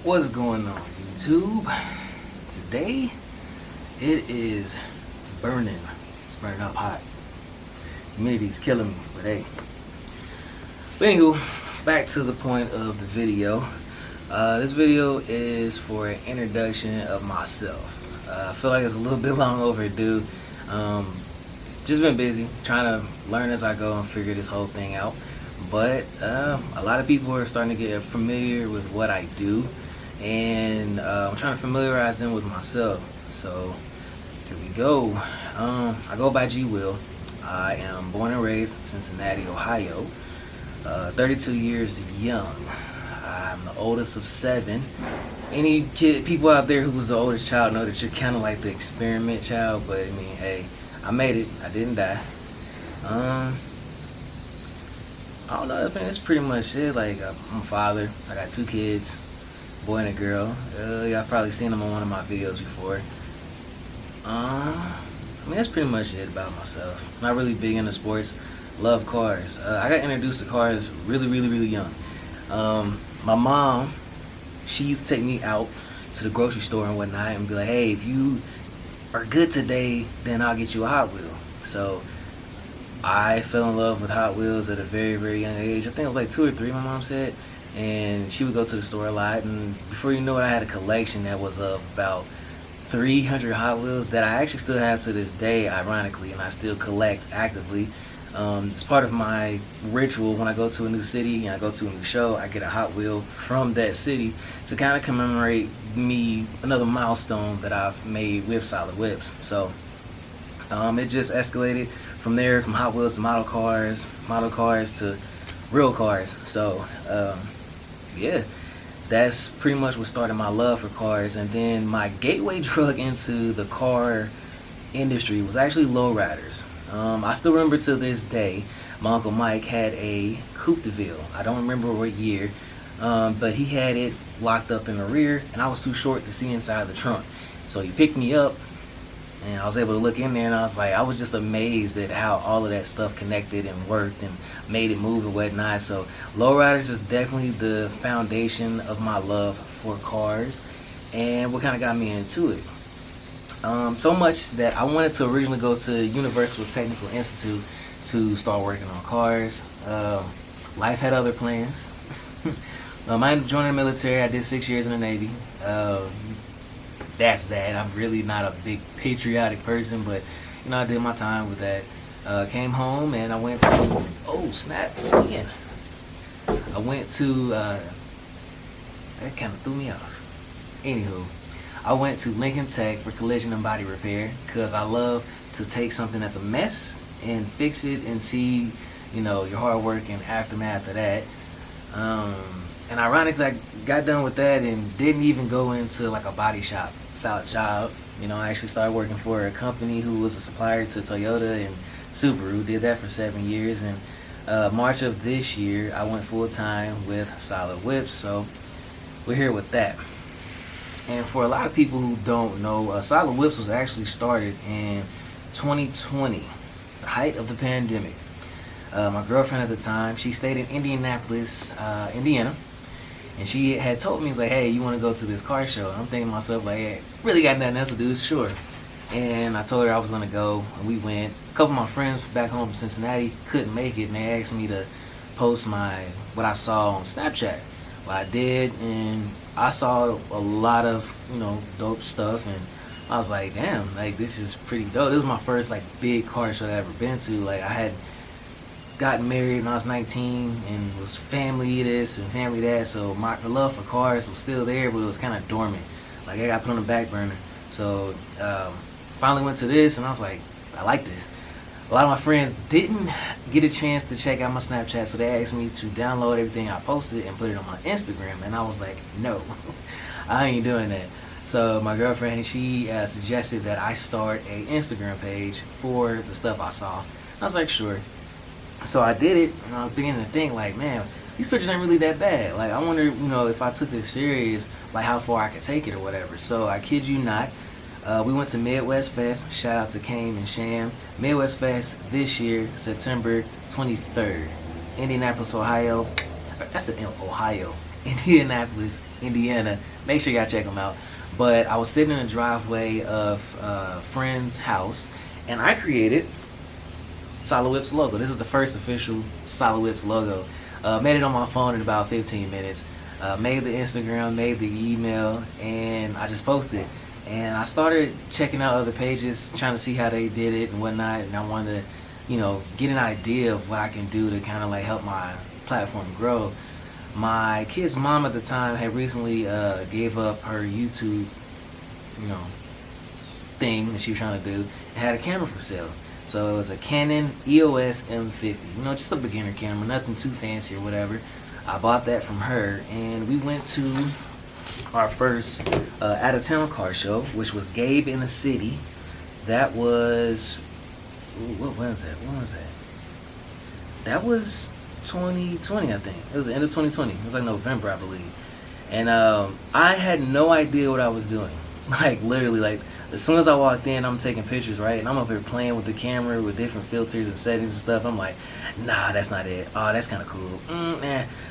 What's going on, YouTube? Today it is burning. It's burning up hot. Humidity's killing me, but hey. But anywho, back to the point of the video. This video is for an introduction of myself. I feel like it's a little bit long overdue. Just been busy trying to learn as I go and figure this whole thing out. But a lot of people are starting to get familiar with what I do, and I'm trying to familiarize them with myself. So here we go. I go by G Will. I am born and raised in Cincinnati, Ohio. 32 years young. I'm the oldest of 7. Any people out there who was the oldest child know that you're kind of like the experiment child, but I mean, hey, I made it. I didn't die. I don't know, that's pretty much it. Like, I'm a father. I got 2 kids, boy and a girl. Y'all probably seen them on one of my videos before. I mean, that's pretty much it about myself. Not really big into sports. Love cars. I got introduced to cars really young. My mom, she used to take me out to the grocery store and whatnot and be like, hey, if you are good today, then I'll get you a Hot Wheel. So I fell in love with Hot Wheels at a very young age. I think it was like 2 or 3, my mom said. And she would go to the store a lot, and before you know it, I had a collection that was of about 300 Hot Wheels that I actually still have to this day, ironically, and I still collect actively. It's part of my ritual. When I go to a new city and I go to a new show, I get a Hot Wheel from that city to kind of commemorate me, another milestone that I've made with SolidWhipz. So it just escalated from there, from Hot Wheels to model cars to real cars. So yeah, that's pretty much what started my love for cars. And then my gateway drug into the car industry was actually lowriders. I still remember to this day, my Uncle Mike had a Coupe de Ville. I don't remember what year, but he had it locked up in the rear, and I was too short to see inside the trunk. So he picked me up, and I was able to look in there, and I was just amazed at how all of that stuff connected and worked and made it move and whatnot. So lowriders is definitely the foundation of my love for cars, and what kind of got me into it. So much that I wanted to originally go to Universal Technical Institute to start working on cars. Life had other plans. I ended up joining the military. I did 6 years in the Navy. That's that. I'm really not a big patriotic person, but you know, I did my time with that. Came home and I went to, oh snap, again. I went to, that kind of threw me off. Anywho, I went to Lincoln Tech for collision and body repair because I love to take something that's a mess and fix it and see, you know, your hard work and aftermath of that. And ironically, I got done with that and didn't even go into like a body shop style job. You know, I actually started working for a company who was a supplier to Toyota and Subaru. Did that for 7 years, and March of this year, I went full time with SolidWhipz. So we're here with that. And for a lot of people who don't know, SolidWhipz was actually started in 2020, the height of the pandemic. My girlfriend at the time, she stayed in Indianapolis, Indiana, and she had told me, like, hey, you want to go to this car show? And I'm thinking to myself, like, hey, really got nothing else to do, sure. And I told her I was going to go, and we went. A couple of my friends back home in Cincinnati couldn't make it, and they asked me to post what I saw on Snapchat. Well, I did, and I saw a lot of, you know, dope stuff, and I was like, damn, like, this is pretty dope. This was my first, like, big car show that I've ever been to. Like, I had gotten married when I was 19 and was family this and family that, so my love for cars was still there, but it was kind of dormant. Like, I got put on the back burner. So finally went to this, and I was like, I like this. A lot of my friends didn't get a chance to check out my Snapchat, so they asked me to download everything I posted and put it on my Instagram, and I was like, no, I ain't doing that. So my girlfriend, she suggested that I start a Instagram page for the stuff I saw. I was like, sure. So I did it, and I was beginning to think, like, man, these pictures ain't really that bad. Like, I wonder, you know, if I took this serious, like, how far I could take it or whatever. So I kid you not, we went to Midwest Fest. Shout out to Kane and Sham. Midwest Fest this year, September 23rd, Indianapolis, Ohio. That's in Ohio, Indianapolis, Indiana. Make sure y'all check them out. But I was sitting in the driveway of a friend's house, and I created SolidWhipz logo. This is the first official SolidWhipz logo. Made it on my phone in about 15 minutes. Made the Instagram, made the email, and I just posted. And I started checking out other pages, trying to see how they did it and whatnot. And I wanted to, get an idea of what I can do to kind of like help my platform grow. My kid's mom at the time had recently gave up her YouTube, thing that she was trying to do, and had a camera for sale. So it was a Canon EOS M50, just a beginner camera, nothing too fancy or whatever. I bought that from her, and we went to our first out-of-town car show, which was Gabe in the City. That was, when was that? That was 2020, I think. It was the end of 2020. It was like November, I believe. And I had no idea what I was doing. Like, literally, like, as soon as I walked in, I'm taking pictures, right? And I'm up here playing with the camera with different filters and settings and stuff. I'm like, nah, that's not it. Oh, that's kind of cool.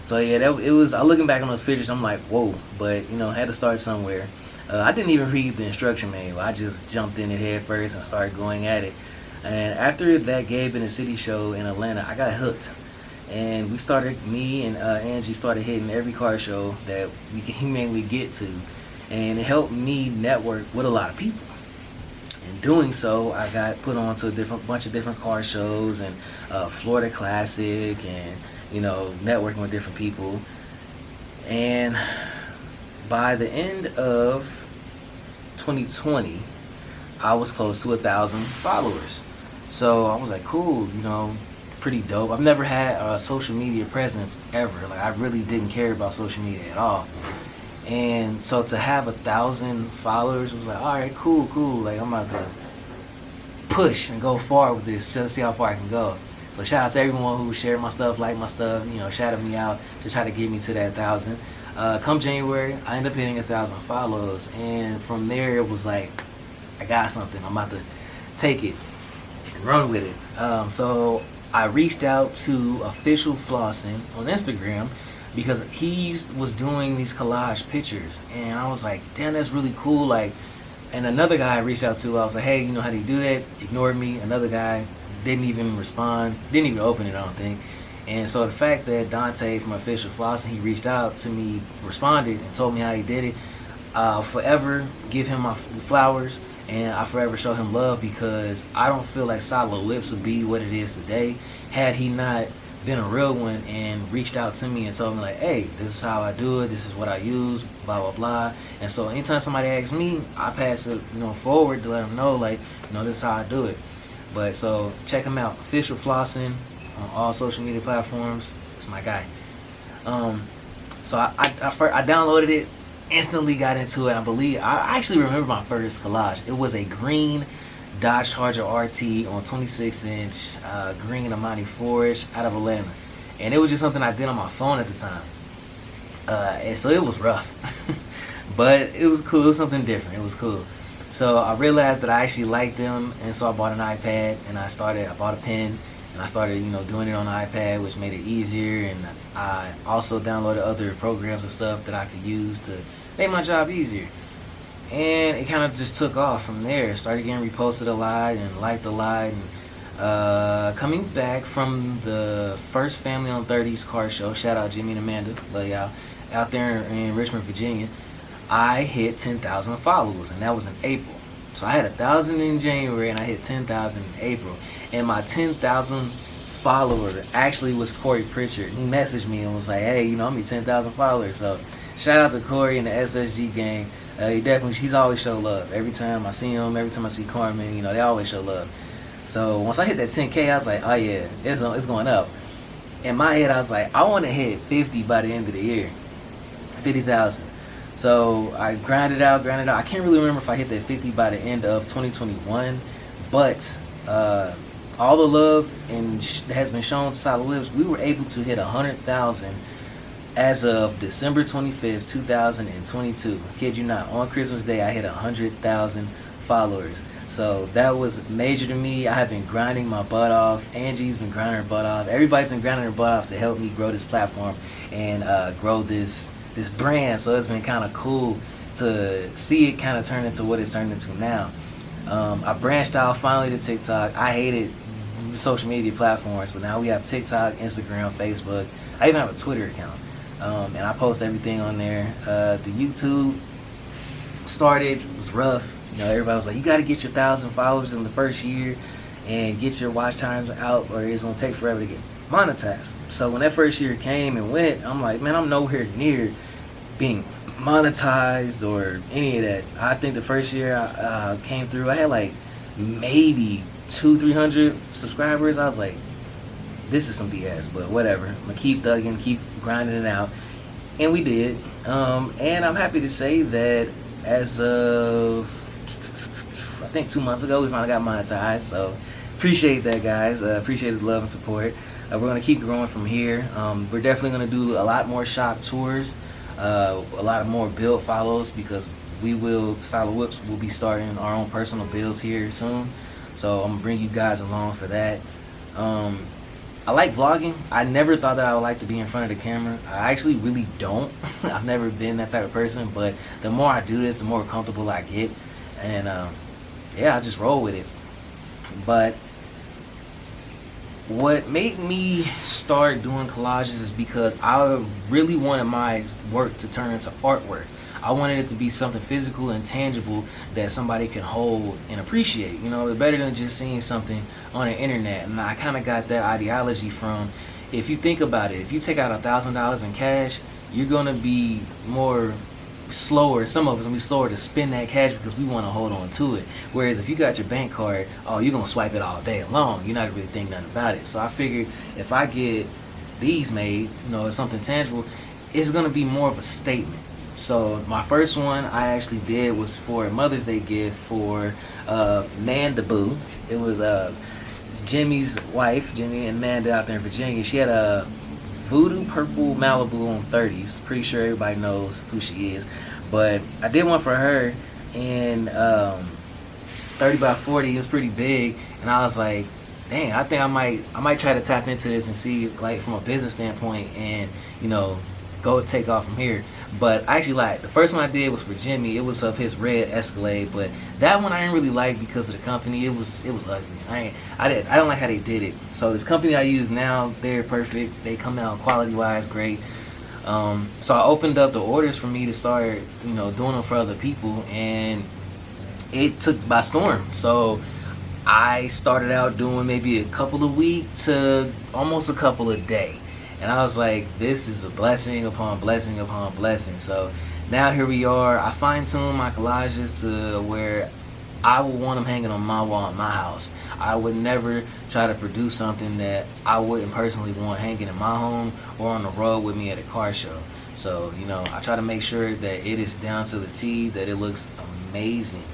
So, yeah, it was, looking back on those pictures, I'm like, whoa. But, had to start somewhere. I didn't even read the instruction manual. I just jumped in it head first and started going at it. And after that Gabe in the City show in Atlanta, I got hooked. And me and Angie started hitting every car show that we can humanly get to. And it helped me network with a lot of people. In doing so, I got put on to a bunch of different car shows and Florida Classic and, networking with different people. And by the end of 2020, I was close to 1,000 followers. So I was like, cool, pretty dope. I've never had a social media presence ever. Like, I really didn't care about social media at all. And so to have 1,000 followers was like, all right, cool. Like, I'm about to push and go far with this, just to see how far I can go. So shout out to everyone who shared my stuff, liked my stuff, shouted me out to try to get me to that 1,000. Come January, I ended up hitting 1,000 follows, and from there it was like, I got something. I'm about to take it and run with it. So I reached out to Official Flossing on Instagram, because he was doing these collage pictures, and I was like, damn, that's really cool. Like, and another guy I reached out to, I was like, hey, how do you do that? Ignored me. Another guy didn't even respond, didn't even open it, I don't think. And so the fact that Dante from Official Flossing, he reached out to me, responded, and told me how he did it, I'll forever give him my flowers, and I forever show him love, because I don't feel like SolidWhipz would be what it is today had he not been a real one and reached out to me and told me like, hey, this is how I do it, this is what I use, blah blah blah. And so anytime somebody asks me, I pass it forward to let them know, like, this is how I do it. But so check him out, Official Flossing on all social media platforms. It's my guy. So I downloaded it, instantly got into it. I actually remember my first collage. It was a green Dodge Charger RT on 26-inch green Amani Forest out of Atlanta, and it was just something I did on my phone at the time, and so it was rough, but it was cool. It was something different. It was cool. So I realized that I actually liked them, and so I bought an iPad, and I bought a pen, and I started doing it on the iPad, which made it easier. And I also downloaded other programs and stuff that I could use to make my job easier. And it kind of just took off from there. Started getting reposted a lot and liked a lot. And coming back from the first Family on 30s car show, shout out Jimmy and Amanda, love y'all, out there in Richmond, Virginia, I hit 10,000 followers, and that was in April. So I had 1,000 in January, and I hit 10,000 in April. And my 10,000 follower actually was Corey Pritchard. He messaged me and was like, hey, I'm at 10,000 followers. So shout out to Corey and the SSG gang. He's always show love. Every time I see him, every time I see Carmen, they always show love. So once I hit that 10K, I was like, oh yeah, it's going up. In my head, I was like, I want to hit 50 by the end of the year, 50,000. So I grinded out. I can't really remember if I hit that 50 by the end of 2021, but all the love has been shown to SolidWhipz. We were able to hit 100,000 as of December 25th, 2022. I kid you not, on Christmas Day, I hit 100,000 followers. So that was major to me. I have been grinding my butt off. Angie's been grinding her butt off. Everybody's been grinding their butt off to help me grow this platform and grow this brand. So it's been kind of cool to see it kind of turn into what it's turned into now. I branched out finally to TikTok. I hated social media platforms, but now we have TikTok, Instagram, Facebook. I even have a Twitter account, and I post everything on there. The YouTube started, was rough. You know, everybody was like, you got to get your 1,000 followers in the first year and get your watch times out, or it's gonna take forever to get monetized. So when that first year came and went, I'm like, man, I'm nowhere near being monetized or any of that. I think the first year I came through, I had like maybe 200-300 subscribers. I was like, this is some BS, but whatever. I'm gonna keep thugging, keep grinding it out, and we did. And I'm happy to say that as of I think 2 months ago, we finally got monetized. So appreciate that, guys. Appreciate the love and support. We're gonna keep growing from here. We're definitely gonna do a lot more shop tours, a lot more build follows, because SolidWhipz will be starting our own personal builds here soon. So I'm gonna bring you guys along for that. I like vlogging. I never thought that I would like to be in front of the camera. I actually really don't. I've never been that type of person, but the more I do this, the more comfortable I get. And yeah, I just roll with it. But what made me start doing collages is because I really wanted my work to turn into artwork. I wanted it to be something physical and tangible that somebody can hold and appreciate. You know, better than just seeing something on the internet. And I kind of got that ideology from, if you think about it, if you take out $1,000 in cash, you're gonna be slower. Some of us gonna be slower to spend that cash because we want to hold on to it. Whereas if you got your bank card, oh, you're gonna swipe it all day long. You're not gonna really think nothing about it. So I figured if I get these made, you know, it's something tangible, it's gonna be more of a statement. So my first one I actually did was for a Mother's Day gift for Mandaboo. It was Jimmy's wife, Jimmy and Amanda out there in Virginia. She had a Voodoo Purple Malibu on 30s. Pretty sure everybody knows who she is. But I did one for her in 30 by 40. It was pretty big, and I was like, dang, I think I might try to tap into this and see, like, from a business standpoint, and, you know, go take off from here. But I actually like the first one I did was for Jimmy. It was of his red Escalade, but that one I didn't really like because of the company. It was ugly. I don't like how they did it. So this company I use now, they're perfect. They come out quality wise great. So I opened up the orders for me to start, you know, doing them for other people, and it took by storm. So I started out doing maybe a couple a week to almost a couple a day. And I was like, this is a blessing upon blessing upon blessing. So now here we are. I fine-tune my collages to where I would want them hanging on my wall in my house. I would never try to produce something that I wouldn't personally want hanging in my home or on the road with me at a car show. So, you know, I try to make sure that it is down to the T, that it looks amazing.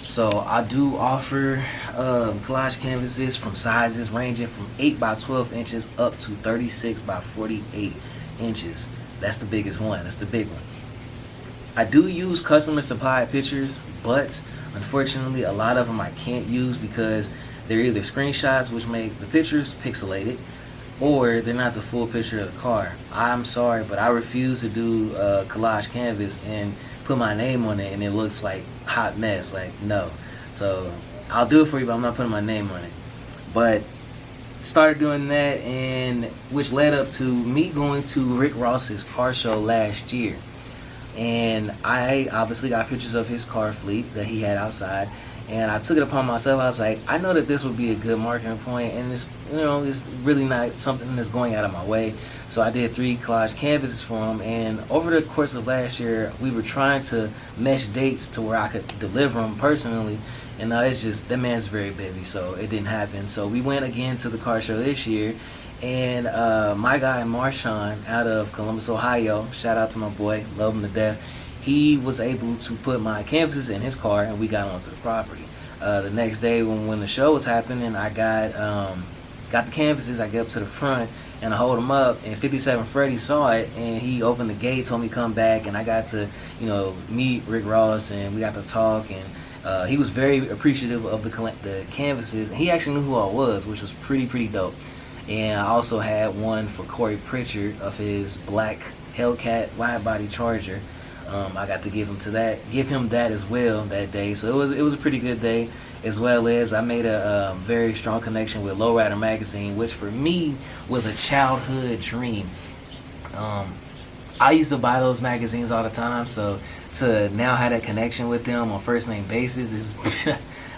So I do offer collage canvases from sizes ranging from 8 by 12 inches up to 36 by 48 inches. That's the biggest one. That's the big one. I do use customer supplied pictures, but unfortunately a lot of them I can't use because they're either screenshots, which make the pictures pixelated, or they're not the full picture of the car. I'm sorry, but I refuse to do collage canvas and put my name on it and it looks like hot mess. Like, no. So I'll do it for you, but I'm not putting my name on it. But started doing that, and which led up to me going to Rick Ross's car show last year. And I obviously got pictures of his car fleet that he had outside, and I took it upon myself. I was like, I know that this would be a good marketing point, and it's, you know, it's really not something that's going out of my way. So I did 3 collage canvases for him, and over the course of last year, we were trying to mesh dates to where I could deliver them personally, and it's just, that man's very busy, so it didn't happen. So we went again to the car show this year, and my guy Marshawn out of Columbus, Ohio, shout out to my boy, love him to death, he was able to put my canvases in his car, and we got onto the property. The next day when the show was happening, I got the canvases. I get up to the front and I hold them up, and 57 Freddy saw it, and he opened the gate, told me to come back, and I got to, you know, meet Rick Ross, and we got to talk, and He was very appreciative of the canvases, and he actually knew who I was, which was pretty dope. And I also had one for Corey Pritchard of his black Hellcat wide body Charger. I got to give him that as well that day. So it was a pretty good day, as well as I made a very strong connection with Lowrider magazine, which for me was a childhood dream. I used to buy those magazines all the time, so to now have that connection with them on first name basis is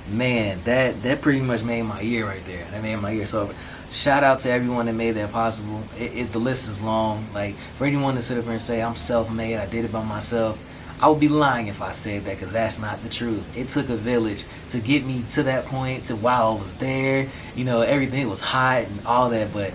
man, that pretty much made my year right there. That made my year. So shout out to everyone that made that possible. The list is long. Like, for anyone to sit up here and say I'm self-made, I did it by myself, I would be lying if I said that, because that's not the truth. It took a village to get me to that point, to while I was there, you know, everything was hot and all that, but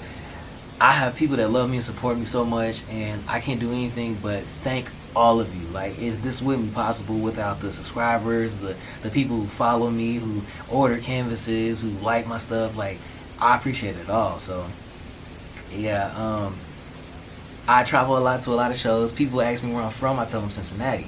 I have people that love me and support me so much, and I can't do anything but thank all of you. Like, this wouldn't be possible without the subscribers, the people who follow me, who order canvases, who like my stuff. Like, I appreciate it all. So yeah, I travel a lot to a lot of shows. People ask me where I'm from, I tell them Cincinnati.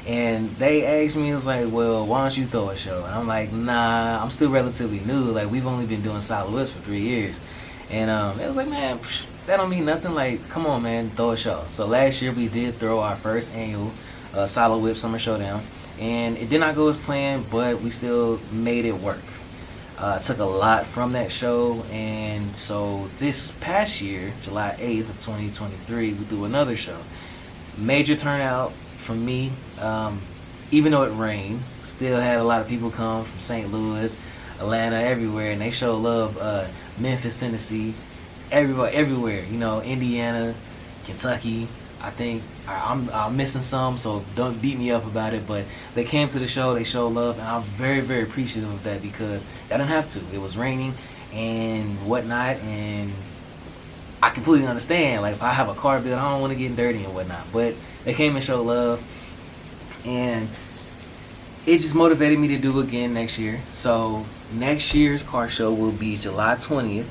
And they ask me, it's like, well, why don't you throw a show? And I'm like, nah, I'm still relatively new. Like, we've only been doing SolidWhipz for 3 years. And it was like, man, that don't mean nothing. Like, come on, man, throw a show. So last year we did throw our first annual SolidWhipz Summer Showdown. And it did not go as planned, but we still made it work. Took a lot from that show. And so this past year, July 8th of 2023, we threw another show. Major turnout from me. Even though it rained, still had a lot of people come from St. Louis, Atlanta, everywhere, and they show love. Memphis, Tennessee, everywhere, you know, Indiana, Kentucky. I think I'm missing some, so don't beat me up about it, but they came to the show, they showed love, and I'm very appreciative of that, because I didn't have to. It was raining and whatnot, and I completely understand. Like, if I have a car bill, I don't want to get dirty and whatnot, but they came and showed love, and it just motivated me to do again next year. So next year's car show will be July 20th,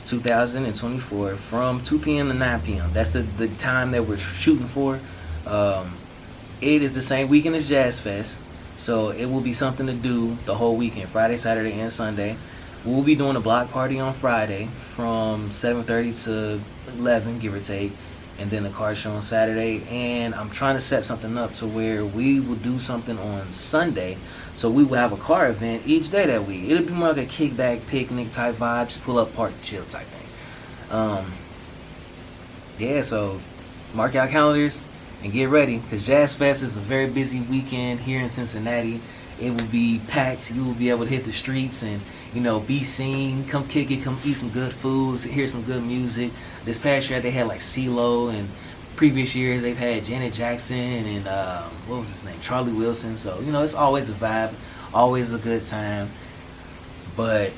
2024, from 2 p.m. to 9 p.m. That's the time that we're shooting for. It is the same weekend as Jazz Fest, so it will be something to do the whole weekend, Friday, Saturday, and Sunday. We'll be doing a block party on Friday from 7:30 to 11, give or take, and then the car show on Saturday. And I'm trying to set something up to where we will do something on Sunday, so we will have a car event each day that week. It'll be more like a kickback picnic type vibe, just pull up, park, chill type thing. Yeah, so mark your calendars and get ready, because Jazz Fest is a very busy weekend here in Cincinnati. It will be packed. You will be able to hit the streets and, you know, be seen. Come kick it. Come eat some good food. Hear some good music. This past year they had like CeeLo, and previous years they've had Janet Jackson and what was his name, Charlie Wilson. So, you know, it's always a vibe, always a good time. But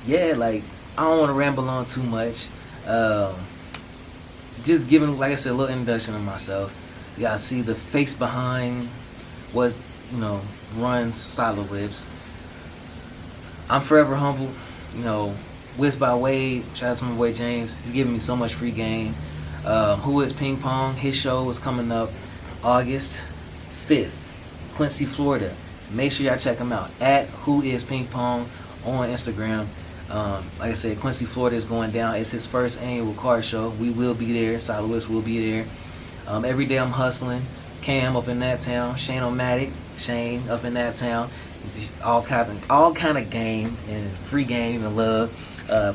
yeah, like, I don't want to ramble on too much. Just giving, like I said, a little introduction of myself. Y'all see the face behind was, you know, runs SolidWhipz. I'm forever humble. You know, Whiz by Wade, shout out to my boy James. He's giving me so much free game. Who is Ping Pong? His show is coming up August 5th, Quincy, Florida. Make sure y'all check him out at Who Is Ping Pong on Instagram. Like I said, Quincy, Florida is going down. It's his first annual car show. We will be there. SolidWhipz will be there. Every day I'm hustling. Cam up in that town. Shane O'Matic, Shane up in that town. It's all kind of game and free game and love.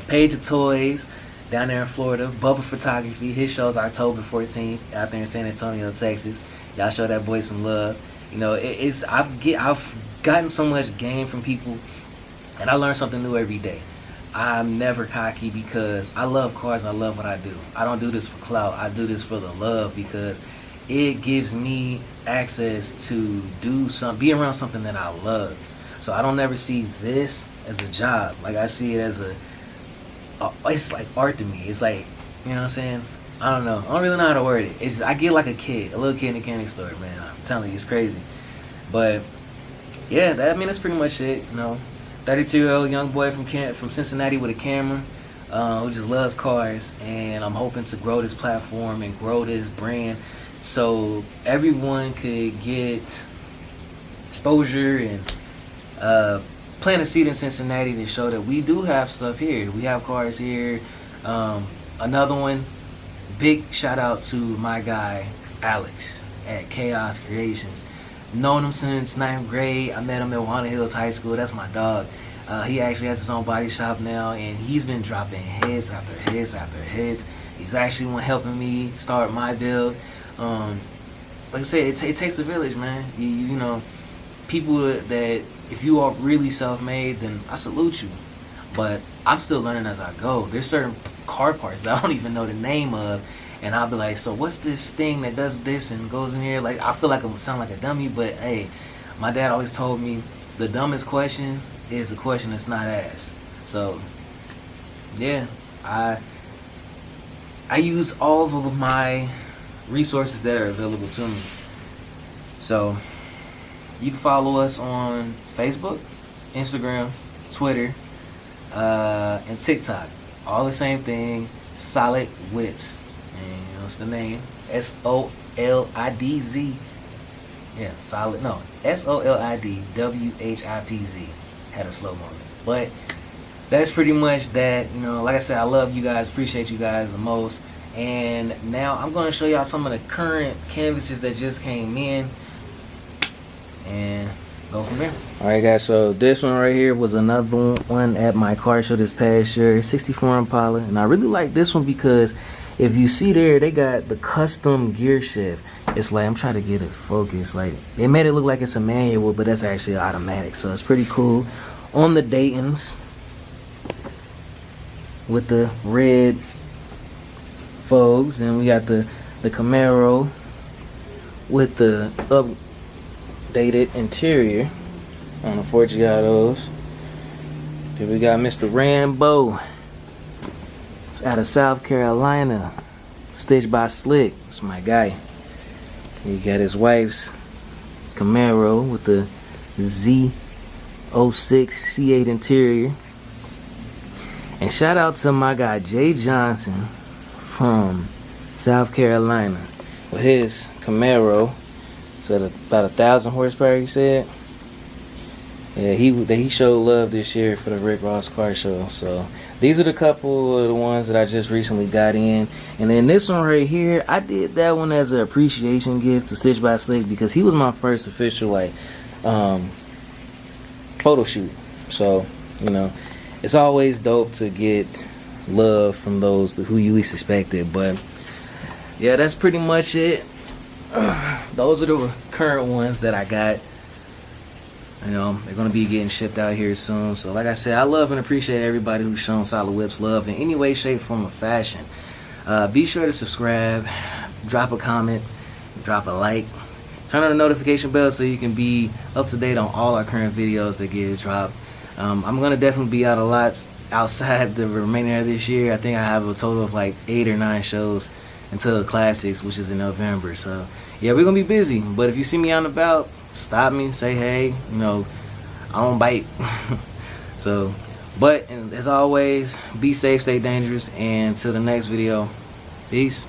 Page of Toys down there in Florida. Bubba Photography. His show's October 14th out there in San Antonio, Texas. Y'all show that boy some love. You know, I've gotten so much game from people, and I learn something new every day. I'm never cocky, because I love cars and I love what I do. I don't do this for clout. I do this for the love, because it gives me access to be around something that I love. So I don't ever see this as a job. Like, I see it as it's like art to me. It's like, you know what I'm saying? I don't know. I don't really know how to word it. I get like a little kid in a candy store, man. I'm telling you, it's crazy. But yeah, that's pretty much it. You know, 32-year-old young boy from Cincinnati with a camera, who just loves cars, and I'm hoping to grow this platform and grow this brand, so everyone could get exposure and plant a seed in Cincinnati to show that we do have stuff here. We have cars here. Another one, big shout out to my guy Alex at Chaos Creations. Known him since 9th grade. I met him at Walnut Hills High School. That's my dog. He actually has his own body shop now, and he's been dropping hits after hits after hits. He's actually one helping me start my build. Like I said, it takes a village, man. You know, people that, if you are really self-made, then I salute you. But I'm still learning as I go. There's certain car parts that I don't even know the name of, and I'll be like, so what's this thing that does this and goes in here? Like, I feel like I sound like a dummy, but hey, my dad always told me the dumbest question is the question that's not asked. So yeah, I use all of my resources that are available to me. So you can follow us on Facebook, Instagram, Twitter, and TikTok. All the same thing, SolidWhipz. And what's the name? SolidWhipz. Yeah, solid. No, SolidWhipz. Had a slow moment, but that's pretty much that. You know, like I said, I love you guys, appreciate you guys the most. And now I'm going to show y'all some of the current canvases that just came in, and go from there. Alright guys, so this one right here was another one at my car show this past year, 64 Impala, and I really like this one because if you see there, they got the custom gear shift. It's like, I'm trying to get it focused, like they made it look like it's a manual, but that's actually automatic, so it's pretty cool. On the Daytons with the red Vogues, and we got the Camaro with the updated interior on the Forgiatos. Then we got Mr. Rambo out of South Carolina, stitched by Slick. It's my guy. He got his wife's Camaro with the Z06 C8 interior. And shout out to my guy Jay Johnson from South Carolina with his Camaro. It's at about 1,000 horsepower, he said. Yeah, he showed love this year for the Rick Ross car show. So these are the couple of the ones that I just recently got in. And then this one right here, I did that one as an appreciation gift to Stitch by Slick because he was my first official like photo shoot. So, you know, it's always dope to get love from those who you least expected. But yeah, that's pretty much it. Those are the current ones that I got. You know, they're going to be getting shipped out here soon. So like I said, I love and appreciate everybody who's shown SolidWhipz love in any way, shape, form, or fashion. Be sure to subscribe, drop a comment, drop a like, turn on the notification bell so you can be up to date on all our current videos that get dropped. I'm going to definitely be out a lot outside the remainder of this year. I think I have a total of like 8 or 9 shows until the Classics, which is in November. So yeah, we're going to be busy. But if you see me out and about, stop me, say hey. You know, I don't bite. So, but as always, be safe, stay dangerous, and till the next video, peace.